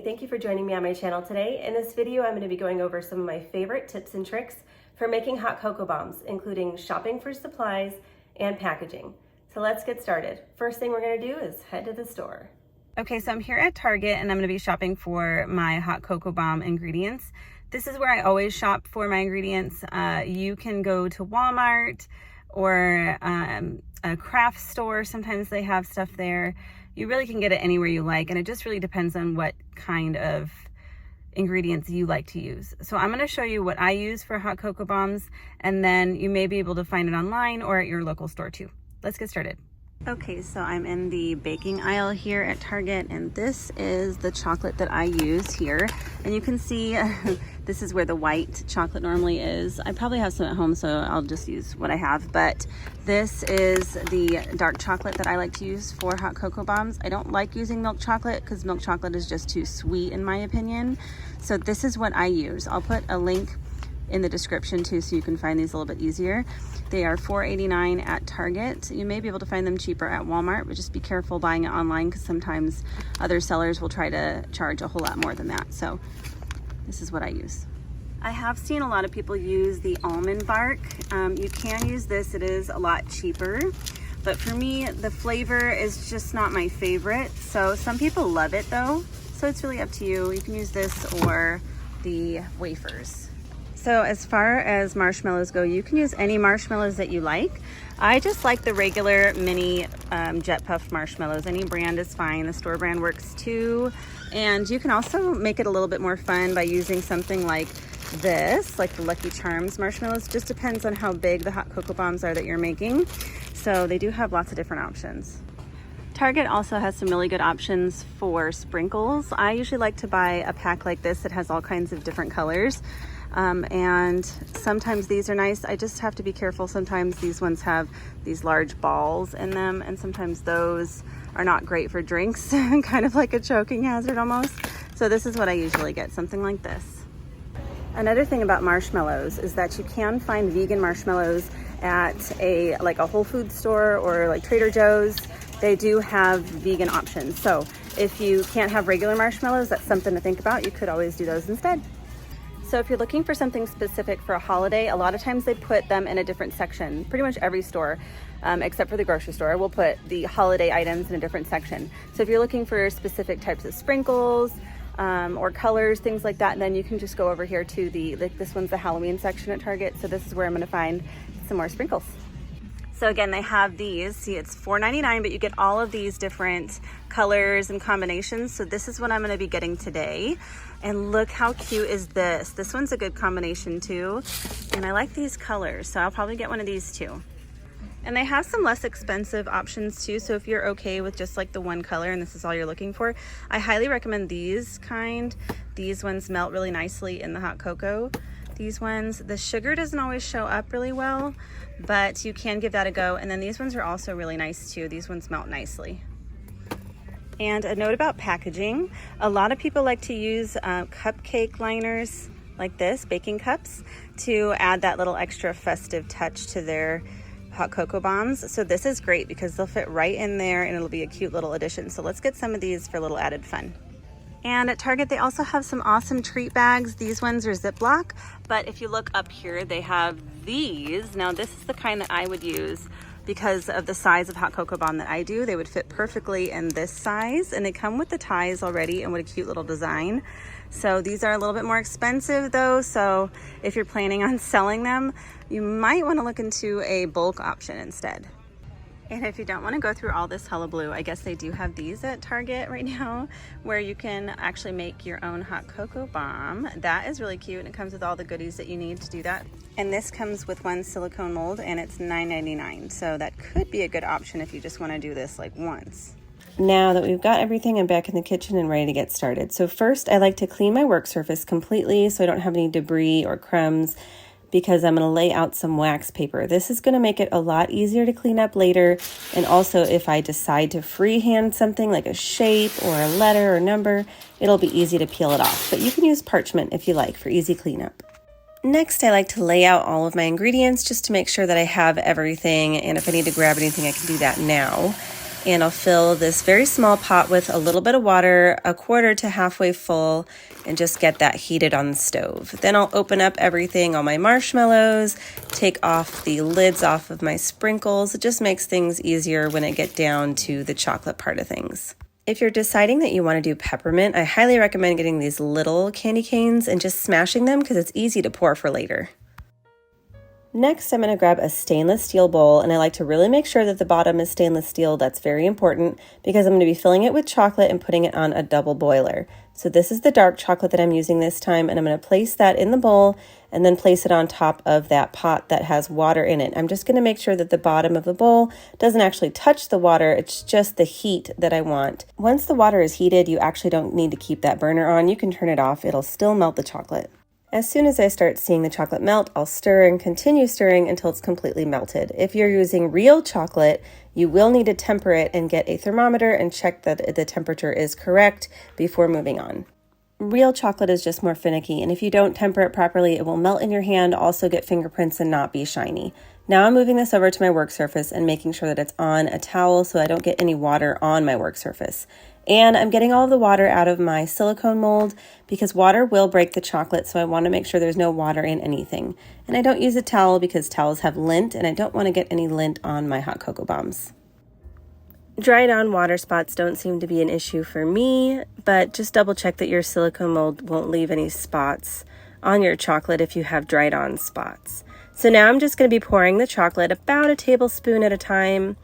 thank you for joining me on my channel today. In this video, I'm going to be going over some of my favorite tips and tricks for making hot cocoa bombs, including shopping for supplies and packaging. So let's get started. First thing we're going to do is head to the store. Okay, so I'm here at Target and I'm going to be shopping for my hot cocoa bomb ingredients. This is where I always shop for my ingredients. You can go to Walmart or a craft store. Sometimes they have stuff there. You really can get it anywhere you like, and it just really depends on what kind of ingredients you like to use. So I'm going to show you what I use for hot cocoa bombs, and then you may be able to find it online or at your local store too. Let's get started. Okay, so I'm in the baking aisle here at Target, and this is the chocolate that I use here. And you can see this is where the white chocolate normally is. I probably have some at home, so I'll just use what I have. But this is the dark chocolate that I like to use for hot cocoa bombs. I don't like using milk chocolate because milk chocolate is just too sweet in my opinion. So this is what I use. I'll put a link in the description too, so you can find these a little bit easier. They are $4.89 at Target. You may be able to find them cheaper at Walmart, but just be careful buying it online because sometimes other sellers will try to charge a whole lot more than that. So this is what I use. I have seen a lot of people use the Almond Bark. You can use this, it is a lot cheaper. But for me, the flavor is just not my favorite. So some people love it though. So it's really up to you. You can use this or the wafers. So as far as marshmallows go, you can use any marshmallows that you like. I just like the regular mini jet puffed marshmallows. Any brand is fine. The store brand works too. And you can also make it a little bit more fun by using something like this, like the Lucky Charms marshmallows. Just depends on how big the hot cocoa bombs are that you're making. So they do have lots of different options. Target also has some really good options for sprinkles. I usually like to buy a pack like this that has all kinds of different colors. And sometimes these are nice. I just have to be careful. Sometimes these ones have these large balls in them, and sometimes those are not great for drinks, kind of like a choking hazard almost. So this is what I usually get, something like this. Another thing about marshmallows is that you can find vegan marshmallows at like a Whole Foods store or like Trader Joe's. They do have vegan options. So if you can't have regular marshmallows, that's something to think about. You could always do those instead. So if you're looking for something specific for a holiday, a lot of times they put them in a different section. Pretty much every store, except for the grocery store, will put the holiday items in a different section. So if you're looking for specific types of sprinkles or colors, things like that, then you can just go over here to this one's the Halloween section at Target. So this is where I'm gonna find some more sprinkles. So again, they have these. See, it's $4.99, but you get all of these different colors and combinations. So this is what I'm gonna be getting today. And look how cute is this. This one's a good combination too. And I like these colors, so I'll probably get one of these too. And they have some less expensive options too. So if you're okay with just like the one color and this is all you're looking for, I highly recommend these kind. These ones melt really nicely in the hot cocoa. These ones, the sugar doesn't always show up really well, but you can give that a go. And then these ones are also really nice too. These ones melt nicely. And a note about packaging. A lot of people like to use cupcake liners like this, baking cups, to add that little extra festive touch to their hot cocoa bombs. So this is great because they'll fit right in there and it'll be a cute little addition. So let's get some of these for a little added fun. And at Target, they also have some awesome treat bags. These ones are Ziploc, but if you look up here, they have these. Now this is the kind that I would use because of the size of hot cocoa bomb that I do. They would fit perfectly in this size, and they come with the ties already and what a cute little design. So these are a little bit more expensive though, so if you're planning on selling them, you might want to look into a bulk option instead. And if you don't want to go through all this hullabaloo, I guess they do have these at Target right now where you can actually make your own hot cocoa bomb. That is really cute, and it comes with all the goodies that you need to do that. And this comes with one silicone mold and it's $9.99. So that could be a good option if you just want to do this like once. Now that we've got everything, I'm back in the kitchen and ready to get started. So first, I like to clean my work surface completely so I don't have any debris or crumbs, because I'm going to lay out some wax paper. This is going to make it a lot easier to clean up later. And also if I decide to freehand something like a shape or a letter or number, it'll be easy to peel it off. But you can use parchment if you like for easy cleanup. Next, I like to lay out all of my ingredients just to make sure that I have everything. And if I need to grab anything, I can do that now. and I'll fill this very small pot with a little bit of water, a quarter to halfway full, and just get that heated on the stove. Then I'll open up everything, all my marshmallows, take off the lids off of my sprinkles. It just makes things easier when I get down to the chocolate part of things. If you're deciding that you want to do peppermint, I highly recommend getting these little candy canes and just smashing them because it's easy to pour for later. Next, I'm going to grab a stainless steel bowl, and I like to really make sure that the bottom is stainless steel. That's very important because I'm going to be filling it with chocolate and putting it on a double boiler. So this is the dark chocolate that I'm using this time, and I'm going to place that in the bowl and then place it on top of that pot that has water in it. I'm just going to make sure that the bottom of the bowl doesn't actually touch the water. It's just the heat that I want. Once the water is heated, you actually don't need to keep that burner on. You can turn it off. It'll still melt the chocolate. As soon as I start seeing the chocolate melt, I'll stir and continue stirring until it's completely melted. If you're using real chocolate, you will need to temper it and get a thermometer and check that the temperature is correct before moving on. Real chocolate is just more finicky, and if you don't temper it properly, it will melt in your hand, also get fingerprints, and not be shiny. Now I'm moving this over to my work surface and making sure that it's on a towel so I don't get any water on my work surface. And I'm getting all of the water out of my silicone mold because water will break the chocolate, so I want to make sure there's no water in anything. And I don't use a towel because towels have lint, and I don't want to get any lint on my hot cocoa bombs. Dried on water spots don't seem to be an issue for me, but just double check that your silicone mold won't leave any spots on your chocolate if you have dried on spots. So now I'm just going to be pouring the chocolate about a tablespoon at a time.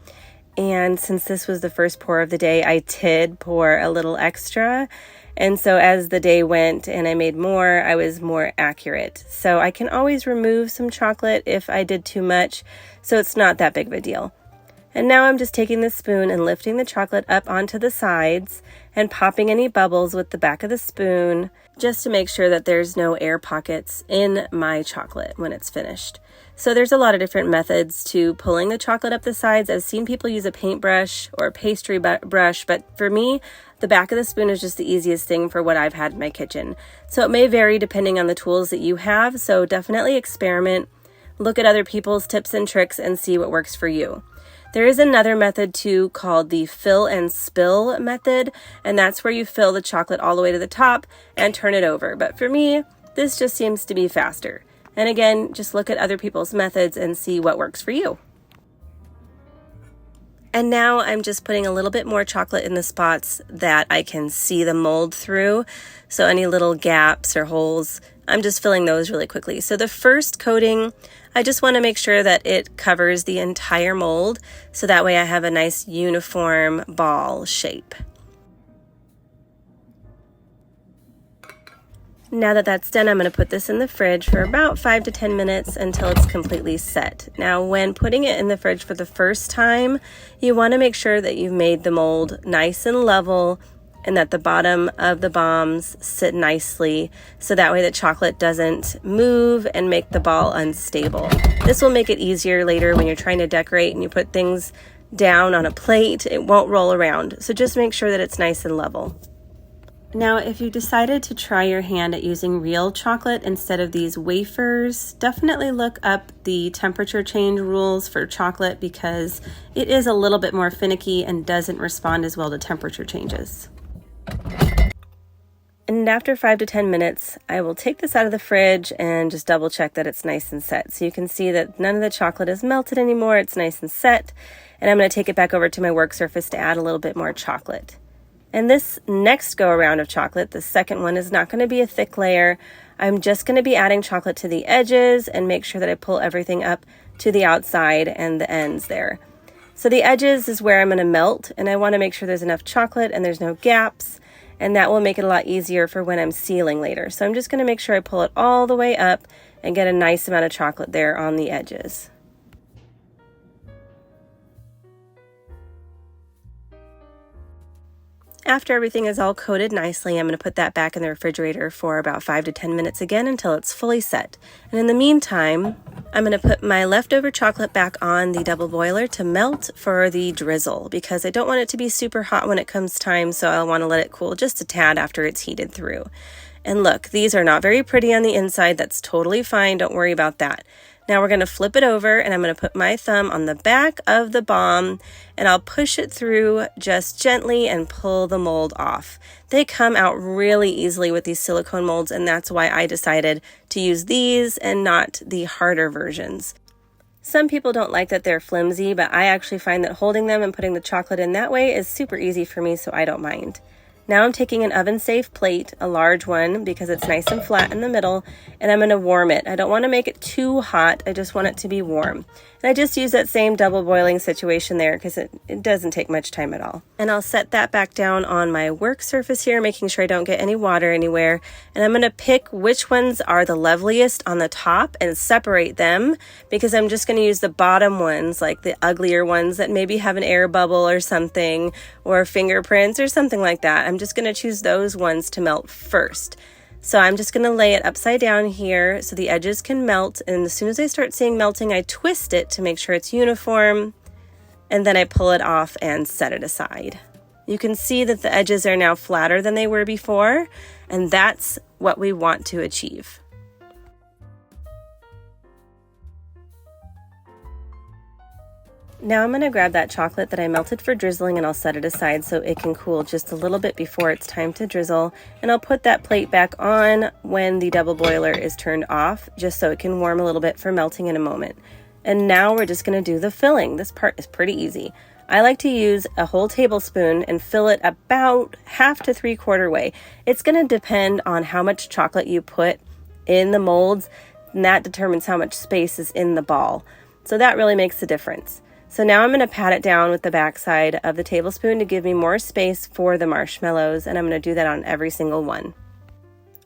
And since this was the first pour of the day, I did pour a little extra. And so as the day went and I made more, I was more accurate. So I can always remove some chocolate if I did too much, so it's not that big of a deal. And now I'm just taking the spoon and lifting the chocolate up onto the sides and popping any bubbles with the back of the spoon just to make sure that there's no air pockets in my chocolate when it's finished. So there's a lot of different methods to pulling the chocolate up the sides. I've seen people use a paintbrush or a pastry brush, but for me, the back of the spoon is just the easiest thing for what I've had in my kitchen. So it may vary depending on the tools that you have, so definitely experiment, look at other people's tips and tricks and see what works for you. There is another method too called the fill and spill method, and that's where you fill the chocolate all the way to the top and turn it over. But for me, this just seems to be faster. And again, just look at other people's methods and see what works for you. And now I'm just putting a little bit more chocolate in the spots that I can see the mold through. So any little gaps or holes, I'm just filling those really quickly. So the first coating, I just want to make sure that it covers the entire mold, so that way I have a nice uniform ball shape. Now that that's done, I'm going to put this in the fridge for about 5 to 10 minutes until it's completely set. Now, when putting it in the fridge for the first time, you want to make sure that you've made the mold nice and level and that the bottom of the bombs sit nicely, so that way the chocolate doesn't move and make the ball unstable. This will make it easier later when you're trying to decorate and you put things down on a plate. It won't roll around, so just make sure that it's nice and level. Now, if you decided to try your hand at using real chocolate instead of these wafers, definitely look up the temperature change rules for chocolate because it is a little bit more finicky and doesn't respond as well to temperature changes. And after 5 to 10 minutes, I will take this out of the fridge and just double check that it's nice and set. So you can see that none of the chocolate is melted anymore. It's nice and set. And I'm going to take it back over to my work surface to add a little bit more chocolate. And this next go around of chocolate, the second one, is not going to be a thick layer. I'm just going to be adding chocolate to the edges and make sure that I pull everything up to the outside and the ends there. So the edges is where I'm going to melt, and I want to make sure there's enough chocolate and there's no gaps, and that will make it a lot easier for when I'm sealing later. So I'm just going to make sure I pull it all the way up and get a nice amount of chocolate there on the edges. After everything is all coated nicely, I'm going to put that back in the refrigerator for about 5 to 10 minutes again until it's fully set. And in the meantime, I'm going to put my leftover chocolate back on the double boiler to melt for the drizzle because I don't want it to be super hot when it comes time, so I want to let it cool just a tad after it's heated through. And look, these are not very pretty on the inside. That's totally fine. Don't worry about that. Now we're going to flip it over and I'm going to put my thumb on the back of the bomb and I'll push it through just gently and pull the mold off. They come out really easily with these silicone molds, and that's why I decided to use these and not the harder versions. Some people don't like that they're flimsy, but I actually find that holding them and putting the chocolate in that way is super easy for me, so I don't mind. Now I'm taking an oven-safe plate, a large one, because it's nice and flat in the middle, and I'm going to warm it. I don't want to make it too hot, I just want it to be warm. And I just use that same double boiling situation there because it doesn't take much time at all. And I'll set that back down on my work surface here, making sure I don't get any water anywhere. And I'm going to pick which ones are the loveliest on the top and separate them, because I'm just going to use the bottom ones, like the uglier ones that maybe have an air bubble or something, or fingerprints or something like that. I'm just going to choose those ones to melt first. So I'm just going to lay it upside down here so the edges can melt, and as soon as I start seeing melting, I twist it to make sure it's uniform, and then I pull it off and set it aside. You can see that the edges are now flatter than they were before, and that's what we want to achieve. Now I'm going to grab that chocolate that I melted for drizzling and I'll set it aside so it can cool just a little bit before it's time to drizzle. And I'll put that plate back on when the double boiler is turned off, just so it can warm a little bit for melting in a moment. And now we're just going to do the filling. This part is pretty easy. I like to use a whole tablespoon and fill it about 1/2 to 3/4 way. It's going to depend on how much chocolate you put in the molds, and that determines how much space is in the ball. So that really makes a difference. So now I'm going to pat it down with the back side of the tablespoon to give me more space for the marshmallows, and I'm going to do that on every single one.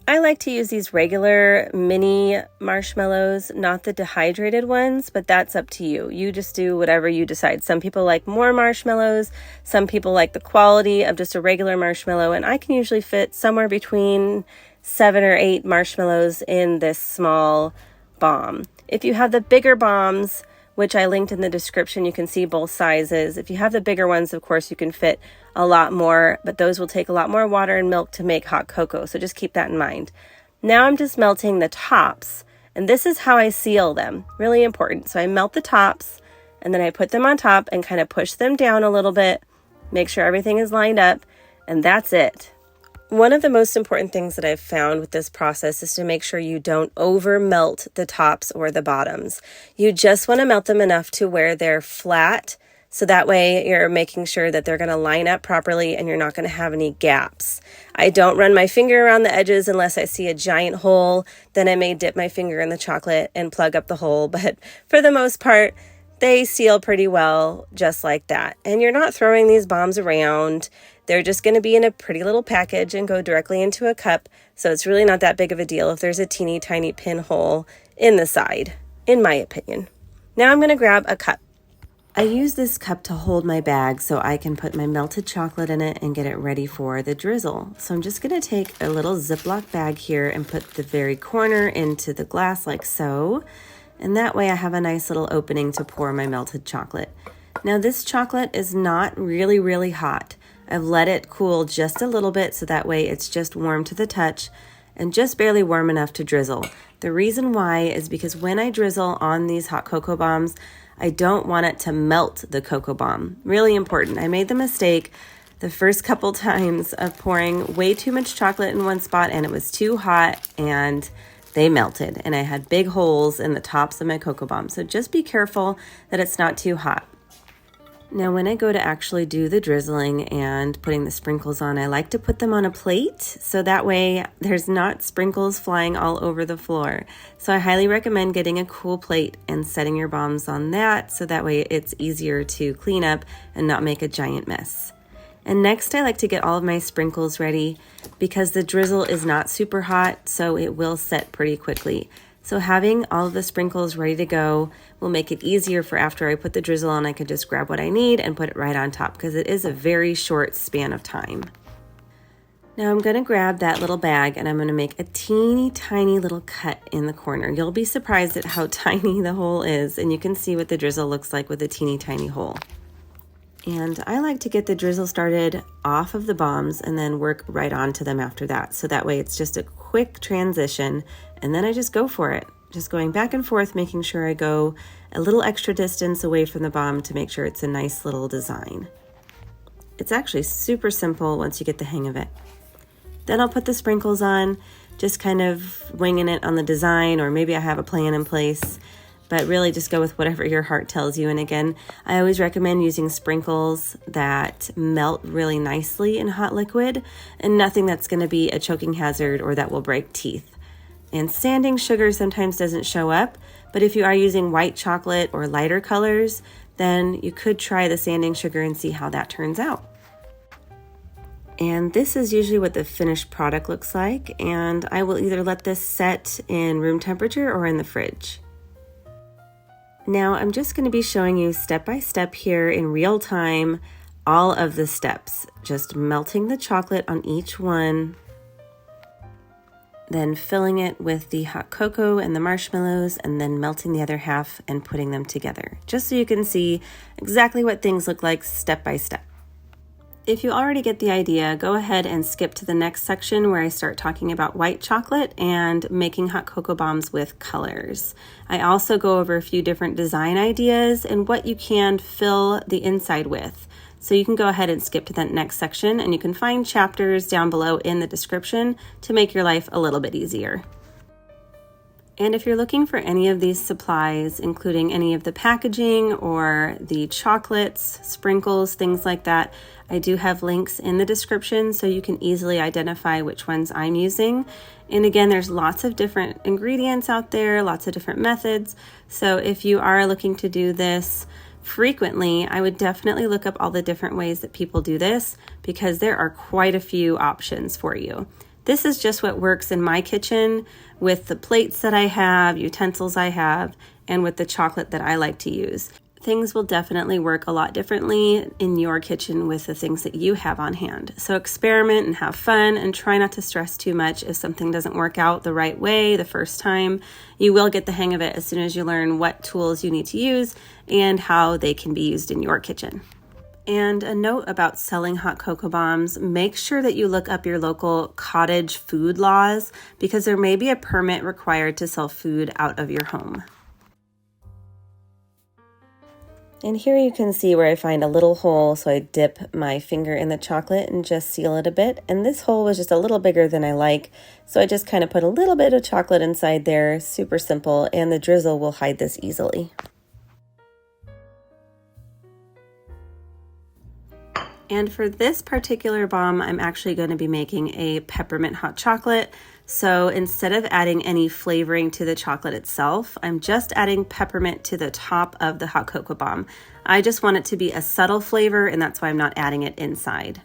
I like to use these regular mini marshmallows, not the dehydrated ones, but that's up to you. You just do whatever you decide. Some people like more marshmallows, some people like the quality of just a regular marshmallow, and I can usually fit somewhere between 7 or 8 marshmallows in this small bomb. If you have the bigger bombs, which I linked in the description, you can see both sizes. If you have the bigger ones, of course, you can fit a lot more, but those will take a lot more water and milk to make hot cocoa, so just keep that in mind. Now I'm just melting the tops, and this is how I seal them. Really important. So I melt the tops, and then I put them on top and kind of push them down a little bit, make sure everything is lined up, and that's it. One of the most important things that I've found with this process is to make sure you don't over melt the tops or the bottoms. You just want to melt them enough to where they're flat, so that way you're making sure that they're going to line up properly and you're not going to have any gaps. I don't run my finger around the edges unless I see a giant hole. Then I may dip my finger in the chocolate and plug up the hole, but for the most part, they seal pretty well just like that. And you're not throwing these bombs around. They're just going to be in a pretty little package and go directly into a cup, so it's really not that big of a deal if there's a teeny tiny pinhole in the side, in my opinion. Now I'm going to grab a cup. I use this cup to hold my bag so I can put my melted chocolate in it and get it ready for the drizzle. So I'm just going to take a little Ziploc bag here and put the very corner into the glass like so. And that way I have a nice little opening to pour my melted chocolate. Now this chocolate is not really hot. I've let it cool just a little bit so that way it's just warm to the touch and just barely warm enough to drizzle. The reason why is because when I drizzle on these hot cocoa bombs, I don't want it to melt the cocoa bomb. Really important. I made the mistake the first couple times of pouring way too much chocolate in one spot, and it was too hot and they melted, and I had big holes in the tops of my cocoa bomb. So just be careful that it's not too hot. Now when I go to actually do the drizzling and putting the sprinkles on, I like to put them on a plate so that way there's not sprinkles flying all over the floor. So I highly recommend getting a cool plate and setting your bombs on that so that way it's easier to clean up and not make a giant mess. And next I like to get all of my sprinkles ready because the drizzle is not super hot, so it will set pretty quickly. So having all of the sprinkles ready to go will make it easier for after I put the drizzle on, I can just grab what I need and put it right on top because it is a very short span of time. Now I'm going to grab that little bag and I'm going to make a teeny tiny little cut in the corner. You'll be surprised at how tiny the hole is, and you can see what the drizzle looks like with a teeny tiny hole. And I like to get the drizzle started off of the bombs and then work right onto them after that. So that way it's just a quick transition, and then I just go for it. Just going back and forth, making sure I go a little extra distance away from the bomb to make sure it's a nice little design. It's actually super simple once you get the hang of it. Then I'll put the sprinkles on, just kind of winging it on the design, or maybe I have a plan in place, but really just go with whatever your heart tells you. And again, I always recommend using sprinkles that melt really nicely in hot liquid and nothing that's going to be a choking hazard or that will break teeth. And sanding sugar sometimes doesn't show up, but if you are using white chocolate or lighter colors, then you could try the sanding sugar and see how that turns out. And this is usually what the finished product looks like, and I will either let this set in room temperature or in the fridge. Now I'm just going to be showing you step by step here in real time all of the steps, just melting the chocolate on each one, then filling it with the hot cocoa and the marshmallows, and then melting the other half and putting them together, just so you can see exactly what things look like step by step. If you already get the idea, go ahead and skip to the next section where I start talking about white chocolate and making hot cocoa bombs with colors. I also go over a few different design ideas and what you can fill the inside with. So you can go ahead and skip to that next section, and you can find chapters down below in the description to make your life a little bit easier. And if you're looking for any of these supplies, including any of the packaging or the chocolates, sprinkles, things like that, I do have links in the description so you can easily identify which ones I'm using. And again, there's lots of different ingredients out there, lots of different methods. So if you are looking to do this frequently, I would definitely look up all the different ways that people do this, because there are quite a few options for you. This is just what works in my kitchen with the plates that I have, utensils I have, and with the chocolate that I like to use. Things will definitely work a lot differently in your kitchen with the things that you have on hand. So experiment and have fun, and try not to stress too much if something doesn't work out the right way the first time. You will get the hang of it as soon as you learn what tools you need to use and how they can be used in your kitchen. And a note about selling hot cocoa bombs, make sure that you look up your local cottage food laws, because there may be a permit required to sell food out of your home. And here you can see where I find a little hole, so I dip my finger in the chocolate and just seal it a bit. And this hole was just a little bigger than I like, so I just kind of put a little bit of chocolate inside there, super simple, and the drizzle will hide this easily. And for this particular bomb, I'm actually going to be making a peppermint hot chocolate. So instead of adding any flavoring to the chocolate itself, I'm just adding peppermint to the top of the hot cocoa bomb. I just want it to be a subtle flavor, and that's why I'm not adding it inside.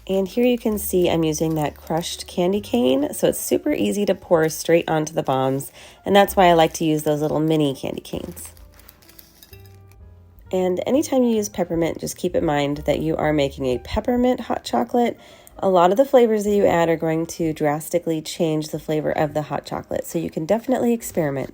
And here you can see I'm using that crushed candy cane, so it's super easy to pour straight onto the bombs, and that's why I like to use those little mini candy canes. And anytime you use peppermint, just keep in mind that you are making a peppermint hot chocolate. A lot of the flavors that you add are going to drastically change the flavor of the hot chocolate, so you can definitely experiment.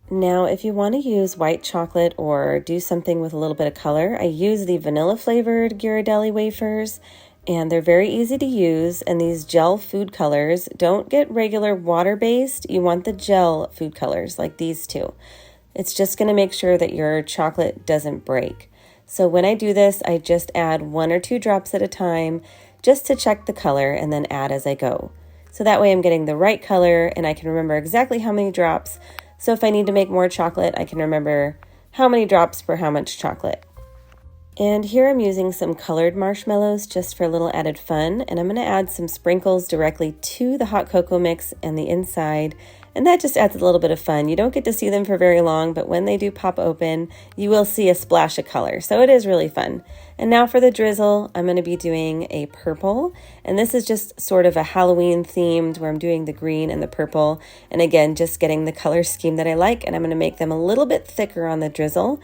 Now, if you want to use white chocolate or do something with a little bit of color, I use the vanilla flavored Ghirardelli wafers, and they're very easy to use. And these gel food colors, don't get regular water-based. You want the gel food colors like these two. It's just going to make sure that your chocolate doesn't break. So when I do this, I just add 1 or 2 drops at a time just to check the color, and then add as I go. So that way I'm getting the right color and I can remember exactly how many drops. So if I need to make more chocolate, I can remember how many drops per how much chocolate. And here I'm using some colored marshmallows just for a little added fun, and I'm going to add some sprinkles directly to the hot cocoa mix and the inside, and that just adds a little bit of fun. You don't get to see them for very long, but when they do pop open, you will see a splash of color, so it is really fun. And now for the drizzle, I'm going to be doing a purple, and this is just sort of a Halloween themed where I'm doing the green and the purple, and again, just getting the color scheme that I like, and I'm going to make them a little bit thicker on the drizzle,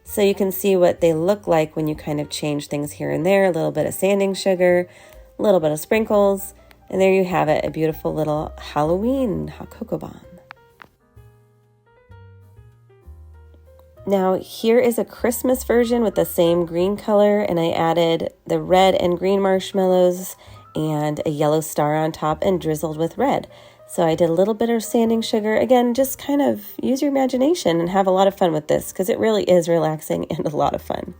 so you can see what they look like when you kind of change things here and there. A little bit of sanding sugar, a little bit of sprinkles, and there you have it, a beautiful little Halloween hot cocoa bomb. Now here is a Christmas version with the same green color, and I added the red and green marshmallows and a yellow star on top and drizzled with red. So I did a little bit of sanding sugar. Again, just kind of use your imagination and have a lot of fun with this because it really is relaxing and a lot of fun.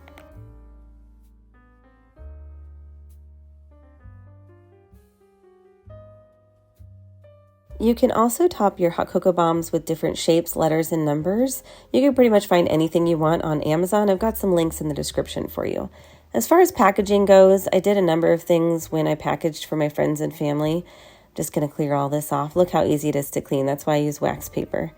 You can also top your hot cocoa bombs with different shapes, letters, and numbers. You can pretty much find anything you want on Amazon. I've got some links in the description for you. As far as packaging goes, I did a number of things when I packaged for my friends and family. I'm just going to clear all this off. Look how easy it is to clean. That's why I use wax paper.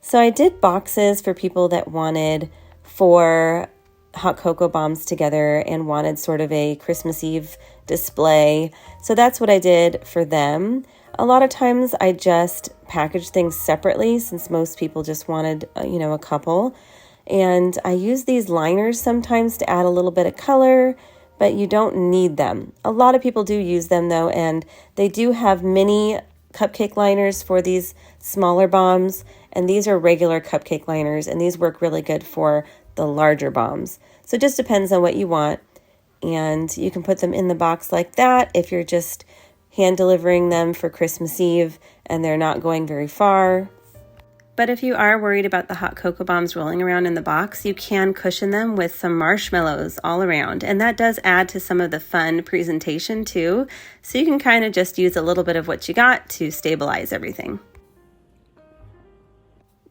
So I did boxes for people that wanted 4 hot cocoa bombs together and wanted sort of a Christmas Eve display. So that's what I did for them. A lot of times I just package things separately since most people just wanted, a couple. And I use these liners sometimes to add a little bit of color, but you don't need them. A lot of people do use them though, and they do have mini cupcake liners for these smaller bombs, and these are regular cupcake liners, and these work really good for the larger bombs. So it just depends on what you want, and you can put them in the box like that if you're just hand delivering them for Christmas Eve and they're not going very far. But if you are worried about the hot cocoa bombs rolling around in the box, you can cushion them with some marshmallows all around. And that does add to some of the fun presentation too. So you can kind of just use a little bit of what you got to stabilize everything.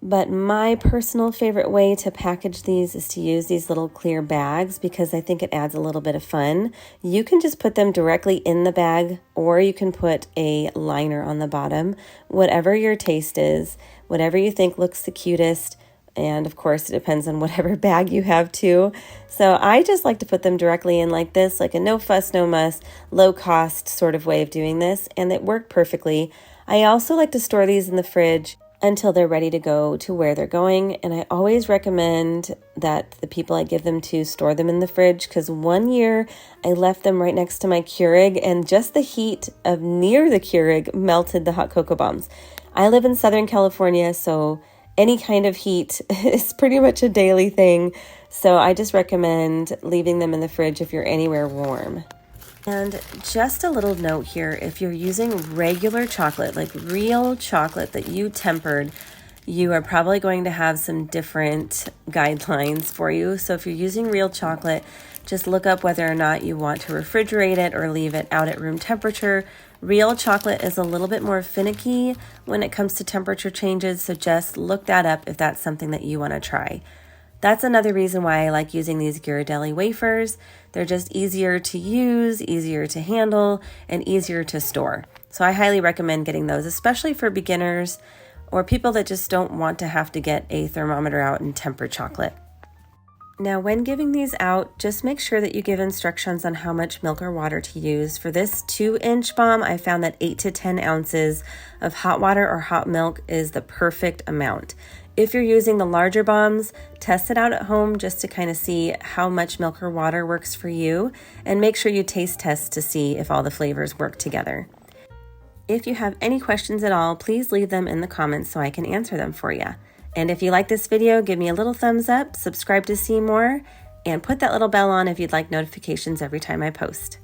But my personal favorite way to package these is to use these little clear bags because I think it adds a little bit of fun. You can just put them directly in the bag, or you can put a liner on the bottom, whatever your taste is, whatever you think looks the cutest. And of course, it depends on whatever bag you have too. So I just like to put them directly in like this, like a no fuss, no muss, low cost sort of way of doing this. And it worked perfectly. I also like to store these in the fridge until they're ready to go to where they're going. And I always recommend that the people I give them to store them in the fridge, because one year I left them right next to my Keurig and just the heat of near the Keurig melted the hot cocoa bombs. I live in Southern California, so any kind of heat is pretty much a daily thing. So I just recommend leaving them in the fridge if you're anywhere warm. And just a little note here, if you're using regular chocolate, like real chocolate that you tempered, you are probably going to have some different guidelines for you. So if you're using real chocolate, just look up whether or not you want to refrigerate it or leave it out at room temperature. Real chocolate is a little bit more finicky when it comes to temperature changes, so just look that up if that's something that you want to try. That's another reason why I like using these Ghirardelli wafers. They're just easier to use, easier to handle, and easier to store. So I highly recommend getting those, especially for beginners or people that just don't want to have to get a thermometer out and temper chocolate. Now, when giving these out, just make sure that you give instructions on how much milk or water to use. For this 2-inch bomb, I found that 8 to 10 ounces of hot water or hot milk is the perfect amount. If you're using the larger bombs, test it out at home just to kind of see how much milk or water works for you, and make sure you taste test to see if all the flavors work together. If you have any questions at all, please leave them in the comments so I can answer them for you. And if you like this video, give me a little thumbs up, subscribe to see more, and put that little bell on if you'd like notifications every time I post.